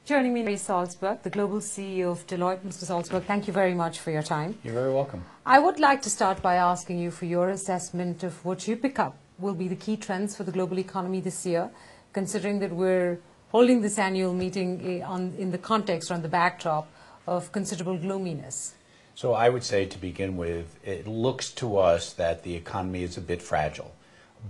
Joining me, Salzberg, the global CEO of Deloitte. Mr. Salzberg, thank you very much for your time. You're very welcome. I would like to start by asking you for your assessment of what you pick up will be the key trends for the global economy this year, considering that we're holding this annual meeting in the context or on the backdrop of considerable gloominess. So I would say, to begin with, it looks to us that the economy is a bit fragile,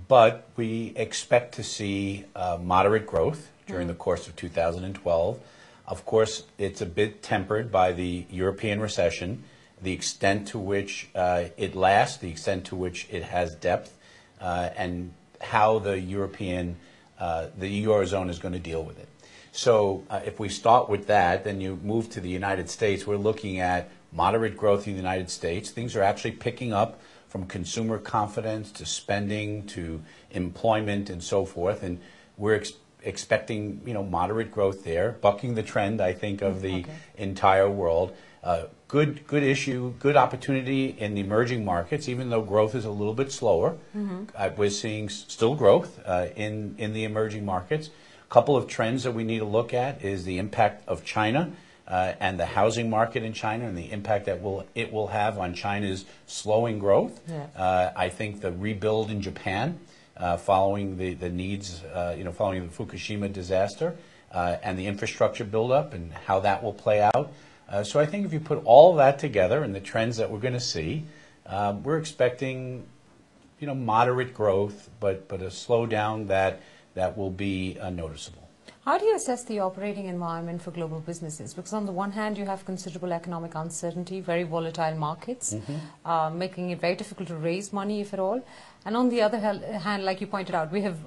but we expect to see moderate growth during the course of 2012. Of course, it's a bit tempered by the European recession, the extent to which it lasts, the extent to which it has depth, and how the Eurozone is going to deal with it. So if we start with that, then you move to the United States. We're looking at moderate growth in the United States. Things are actually picking up from consumer confidence to spending to employment and so forth. And we're expecting, moderate growth there, bucking the trend, I think, of the entire world. Good opportunity in the emerging markets, even though growth is a little bit slower. We're seeing still growth in the emerging markets. A couple of trends that we need to look at is the impact of China and the housing market in China and the impact that it will have on China's slowing growth. Yes. I think the rebuild in Japan following the needs, following the Fukushima disaster and the infrastructure buildup and how that will play out. So I think if you put all that together and the trends that we're going to see, we're expecting, moderate growth, but a slowdown that will be noticeable. How do you assess the operating environment for global businesses? Because on the one hand, you have considerable economic uncertainty, very volatile markets, making it very difficult to raise money, if at all. And on the other hand, like you pointed out, we have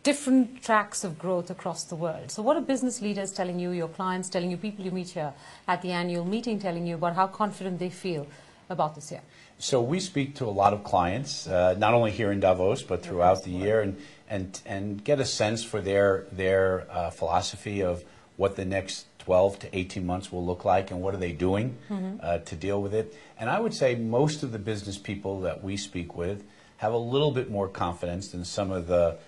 different tracks of growth across the world. So what are business leaders telling you, your clients telling you, people you meet here at the annual meeting telling you about how confident they feel about this year? So we speak to a lot of clients, not only here in Davos, but throughout the year, and get a sense for their philosophy of what the next 12 to 18 months will look like and what are they doing to deal with it. And I would say most of the business people that we speak with have a little bit more confidence than some of the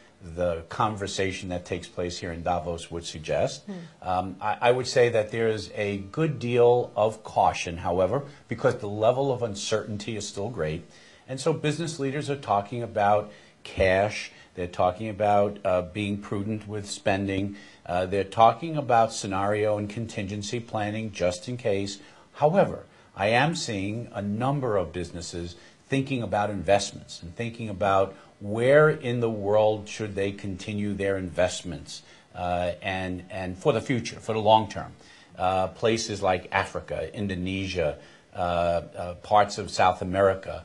conversation that takes place here in Davos would suggest. I would say that there is a good deal of caution, however, because the level of uncertainty is still great. And so business leaders are talking about cash. They're talking about being prudent with spending. They're talking about scenario and contingency planning just in case. However, I am seeing a number of businesses thinking about investments and thinking about where in the world should they continue their investments and for the future, for the long term. Places like Africa, Indonesia, parts of South America,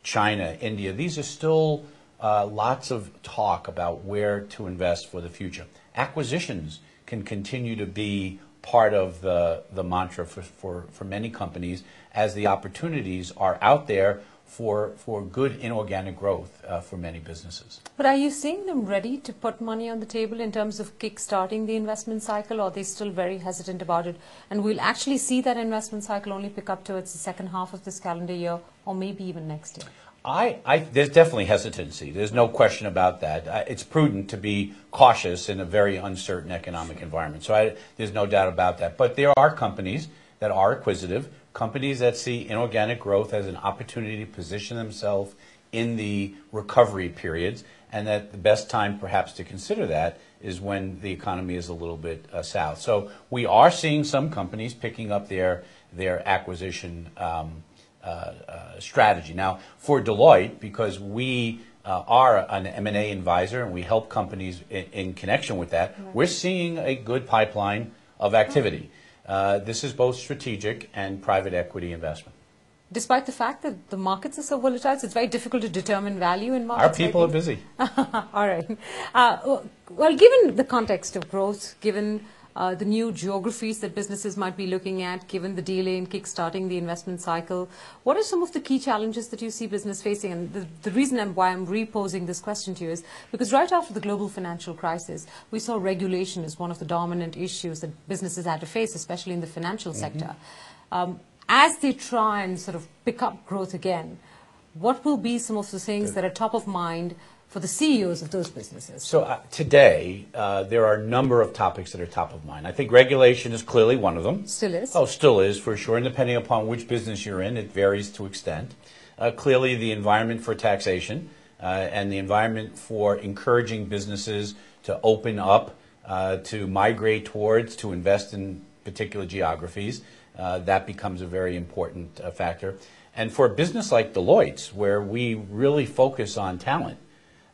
China, India. These are still lots of talk about where to invest for the future. Acquisitions can continue to be part of the mantra for many companies as the opportunities are out there for good inorganic growth for many businesses. But are you seeing them ready to put money on the table in terms of kick-starting the investment cycle, or are they still very hesitant about it? And we'll actually see that investment cycle only pick up towards the second half of this calendar year, or maybe even next year? There's definitely hesitancy. There's no question about that. It's prudent to be cautious in a very uncertain economic environment. So there's no doubt about that. But there are companies that are acquisitive, companies that see inorganic growth as an opportunity to position themselves in the recovery periods, and that the best time perhaps to consider that is when the economy is a little bit south. So we are seeing some companies picking up their acquisition strategy. Now, for Deloitte, because we are an M&A advisor and we help companies in connection with that, we're seeing a good pipeline of activity. This is both strategic and private equity investment. Despite the fact that the markets are so volatile, it's very difficult to determine value in markets. Our people are busy. All right. Well, given the context of growth, given the new geographies that businesses might be looking at, given the delay in kickstarting the investment cycle, what are some of the key challenges that you see business facing? And the reason why I'm reposing this question to you is because right after the global financial crisis, we saw regulation as one of the dominant issues that businesses had to face, especially in the financial sector. As they try and sort of pick up growth again, what will be some of the things that are top of mind for the CEOs of those businesses? So today, there are a number of topics that are top of mind. I think regulation is clearly one of them. Still is? Oh, still is, for sure. And depending upon which business you're in, it varies to extent. Clearly, the environment for taxation and the environment for encouraging businesses to open up, to migrate towards, to invest in particular geographies, that becomes a very important factor. And for a business like Deloitte's, where we really focus on talent,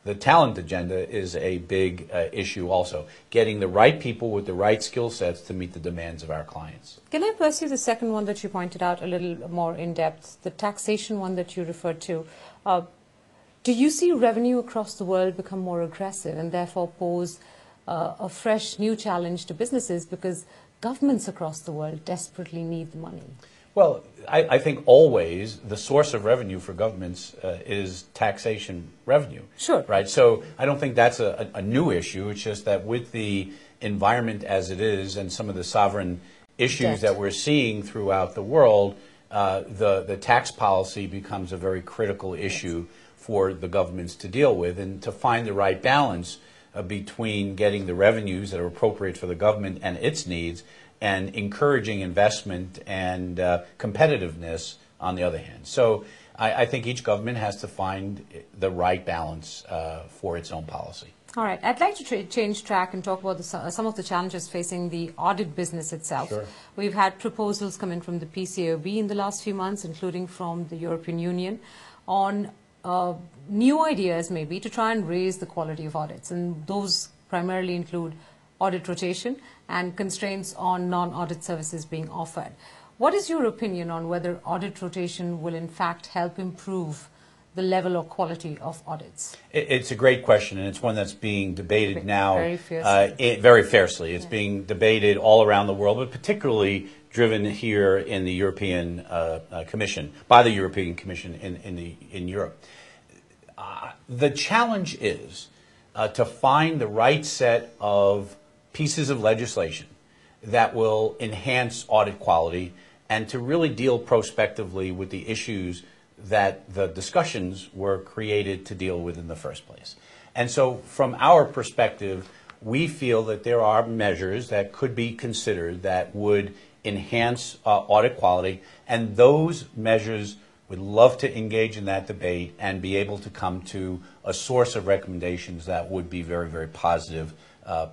the talent agenda is a big issue also, getting the right people with the right skill sets to meet the demands of our clients. Can I pursue the second one that you pointed out a little more in depth, the taxation one that you referred to? Do you see revenue across the world become more aggressive and therefore pose a fresh new challenge to businesses because governments across the world desperately need the money? Well, I think always the source of revenue for governments is taxation revenue. Sure. Right? So I don't think that's a new issue. It's just that with the environment as it is and some of the sovereign issues that we're seeing throughout the world, the tax policy becomes a very critical issue for the governments to deal with and to find the right balance between getting the revenues that are appropriate for the government and its needs and encouraging investment and competitiveness on the other hand. So I think each government has to find the right balance for its own policy. All right. I'd like to change track and talk about some of the challenges facing the audit business itself. Sure. We've had proposals come in from the PCAOB in the last few months, including from the European Union, on new ideas maybe to try and raise the quality of audits. And those primarily include audit rotation and constraints on non-audit services being offered. What is your opinion on whether audit rotation will in fact help improve the level or quality of audits? It's a great question, and it's one that's being debated now very fiercely. Very fiercely. It's being debated all around the world, but particularly driven here in the European Commission, by the European Commission in Europe. The challenge is to find the right set of pieces of legislation that will enhance audit quality and to really deal prospectively with the issues that the discussions were created to deal with in the first place. And so from our perspective, we feel that there are measures that could be considered that would enhance audit quality, and those measures would love to engage in that debate and be able to come to a source of recommendations that would be very, very positive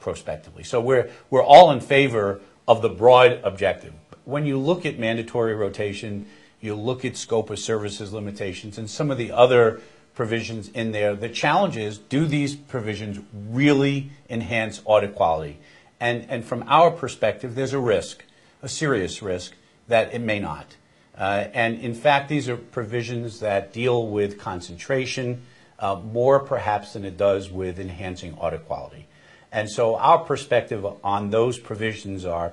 prospectively. So we're all in favor of the broad objective. When you look at mandatory rotation, you look at scope of services limitations and some of the other provisions in there, the challenge is, do these provisions really enhance audit quality? And from our perspective, there's a risk, a serious risk, that it may not. And in fact, these are provisions that deal with concentration more perhaps than it does with enhancing audit quality. And so our perspective on those provisions are,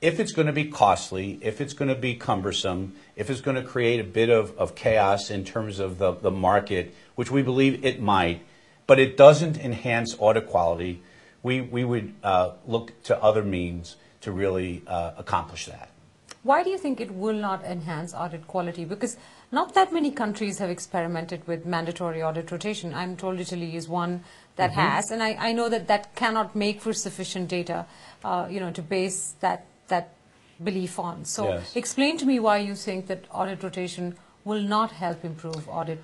if it's going to be costly, if it's going to be cumbersome, if it's going to create a bit of chaos in terms of the market, which we believe it might, but it doesn't enhance audit quality, we would look to other means to really accomplish that. Why do you think it will not enhance audit quality? Because not that many countries have experimented with mandatory audit rotation. I'm told Italy is one that has, and I know that that cannot make for sufficient data, to base that belief on. So yes. Explain to me why you think that audit rotation will not help improve audit.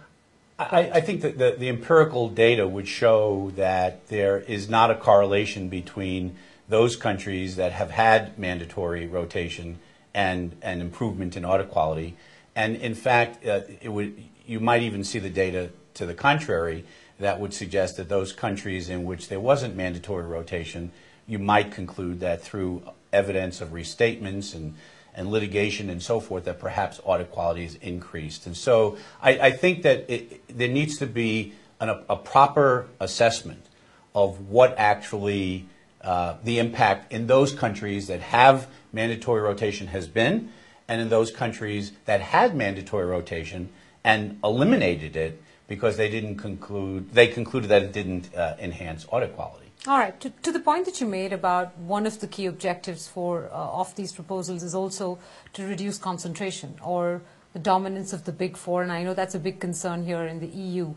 I think that the empirical data would show that there is not a correlation between those countries that have had mandatory rotation and improvement in audit quality. And in fact, you might even see the data to the contrary that would suggest that those countries in which there wasn't mandatory rotation, you might conclude that through evidence of restatements and litigation and so forth, that perhaps audit quality is increased. And so I think that there needs to be a proper assessment of what actually the impact in those countries that have mandatory rotation has been, and in those countries that had mandatory rotation and eliminated it because they concluded that it didn't enhance audit quality. All right. To the point that you made about one of the key objectives of these proposals is also to reduce concentration or the dominance of the big four, and I know that's a big concern here in the EU.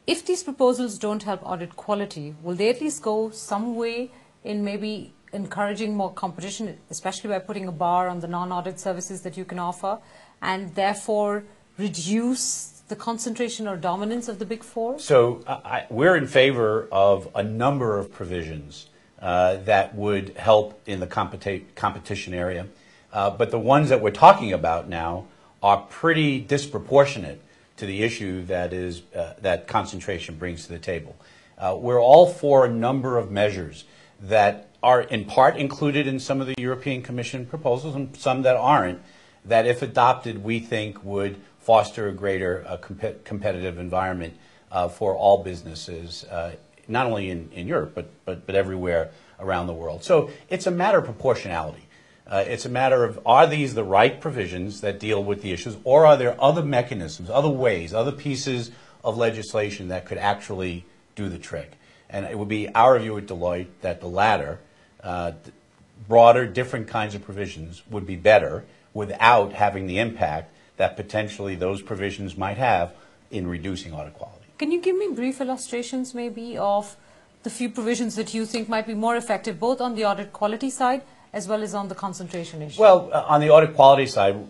if these proposals don't help audit quality, will they at least go some way in maybe encouraging more competition, especially by putting a bar on the non-audit services that you can offer, and therefore reduce the concentration or dominance of the Big Four? So we're in favor of a number of provisions that would help in the competition area. But the ones that we're talking about now are pretty disproportionate to the issue that concentration brings to the table. We're all for a number of measures that are in part included in some of the European Commission proposals and some that aren't, that if adopted we think would foster a greater competitive environment for all businesses, not only in Europe, but everywhere around the world. So it's a matter of proportionality. It's a matter of, are these the right provisions that deal with the issues, or are there other mechanisms, other ways, other pieces of legislation that could actually do the trick? And it would be our view at Deloitte that the latter, broader, different kinds of provisions would be better without having the impact that potentially those provisions might have in reducing audit quality. Can you give me brief illustrations maybe of the few provisions that you think might be more effective both on the audit quality side as well as on the concentration issue? Well, on the audit quality side,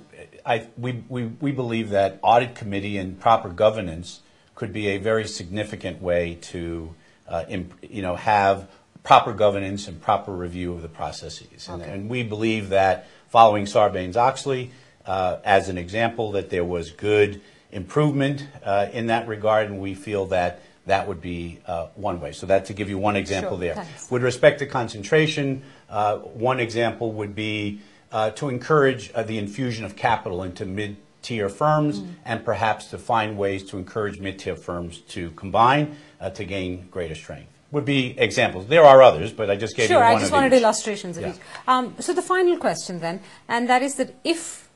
we believe that audit committee and proper governance could be a very significant way to have proper governance and proper review of the processes. Okay. And we believe that following Sarbanes-Oxley, as an example, that there was good improvement in that regard, and we feel that that would be one way. So that to give you one example there. Thanks. With respect to concentration, one example would be to encourage the infusion of capital into mid-tier firms and perhaps to find ways to encourage mid-tier firms to combine to gain greater strength. Would be examples. There are others, but I just gave you one of each. Sure, I just wanted illustrations of each. So the final question then, and that is that if,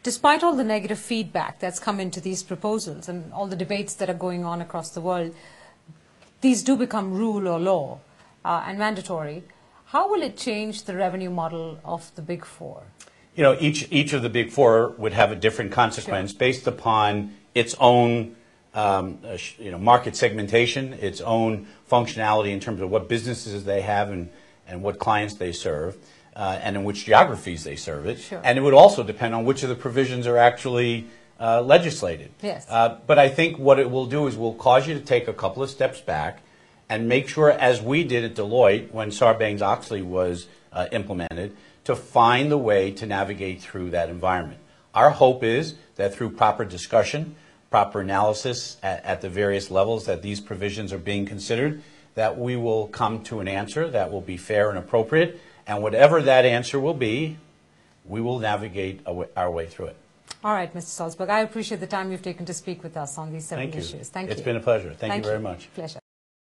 despite all the negative feedback that's come into these proposals and all the debates that are going on across the world, these do become rule or law and mandatory, how will it change the revenue model of the Big Four? You know, each of the Big Four would have a different consequence based upon its own market segmentation, its own functionality in terms of what businesses they have and what clients they serve, and in which geographies they serve it. Sure. And it would also depend on which of the provisions are actually legislated. Yes. But I think what it will do is will cause you to take a couple of steps back and make sure, as we did at Deloitte when Sarbanes-Oxley was implemented, to find the way to navigate through that environment. Our hope is that through proper discussion, proper analysis at the various levels that these provisions are being considered, that we will come to an answer that will be fair and appropriate, and whatever that answer will be, we will navigate our way through it. All right, Mr. Salzberg, I appreciate the time you've taken to speak with us on these several issues. Thank you. It's been a pleasure. Thank you very much. Pleasure.